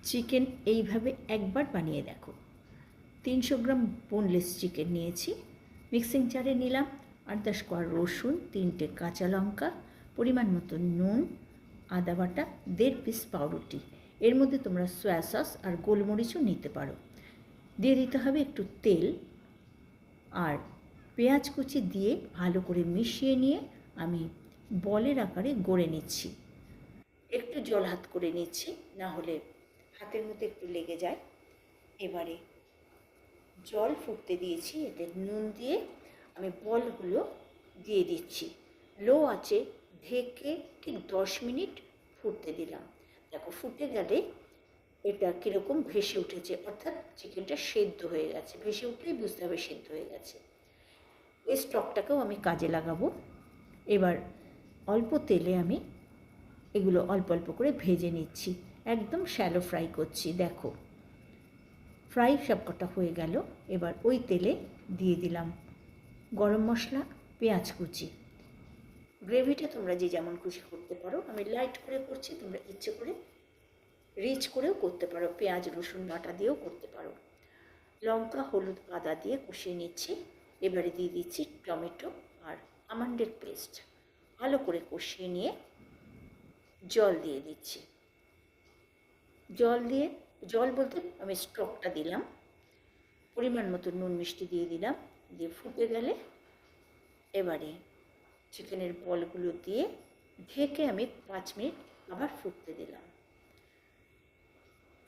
Chicken এইভাবে একবার বানিয়ে দেখো। 300 গ্রাম বোনলেস চিকেন নিয়েছি। মিক্সিং জারে নিলাম 8-10 কোয়া রসুন, 3টে কাঁচা লঙ্কা, পরিমাণ মতো নুন, আদা বাটা, 1.5 পিস পাউরুটি। এর মধ্যে তোমরা সয়া সস আর গোলমরিচও নিতে পারো। দিয়ে দিতে হবে একটু তেল আর পেঁয়াজ কুচি দিয়ে ভালো করে মিশিয়ে নিয়ে আমি বলের আকারে গড়ে নিচ্ছি। একটু জল হাত করে নিচ্ছি, না হলে হাতের মধ্যে একটু লেগে যায়। এবারে জল ফুটতে দিয়েছি, এতে নুন দিয়ে আমি বলগুলো দিয়ে দিচ্ছি। লো আঁচে ঢেকে ঠিক 10 মিনিট ফুটতে দিলাম। দেখো ফুটে গেলে এটা কীরকম ভেসে উঠেছে, অর্থাৎ চিকেনটা সেদ্ধ হয়ে গেছে। ভেসে উঠলেই বুঝতে হবে সেদ্ধ হয়ে গেছে। এই স্টকটাকেও আমি কাজে লাগাবো। এবার অল্প তেলে আমি এগুলো অল্প অল্প করে ভেজে নিচ্ছি, একদম শ্যালো ফ্রাই করছি। দেখো ফ্রাই সবকটা হয়ে গেল। এবার ওই তেলে দিয়ে দিলাম গরম মশলা, পেঁয়াজ কুচি। গ্রেভিটা তোমরা যে যেমন খুশি করতে পারো, আমি লাইট করে করছি, তোমরা ইচ্ছে করে রিচ করেও করতে পারো, পেঁয়াজ রসুন বাটা দিয়েও করতে পারো। লঙ্কা, হলুদ, আদা দিয়ে কষিয়ে নিচ্ছি। এবারে দিয়ে দিচ্ছি টমেটো আর আমন্ডের পেস্ট। ভালো করে কষিয়ে নিয়ে জল দিয়ে দিচ্ছি। জল বলতে আমি স্টকটা দিলাম, পরিমাণ মতো নুন মিষ্টি দিয়ে দিলাম। দিয়ে ফুটে গেলে এবারে চিকেনের বলগুলো দিয়ে ঢেকে আমি 5 মিনিট আবার ফুটতে দিলাম।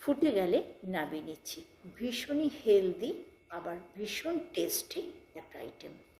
ফুটে গেলে নামিয়ে নিচ্ছি। ভীষণই হেলদি আবার ভীষণ টেস্টি একটা আইটেম।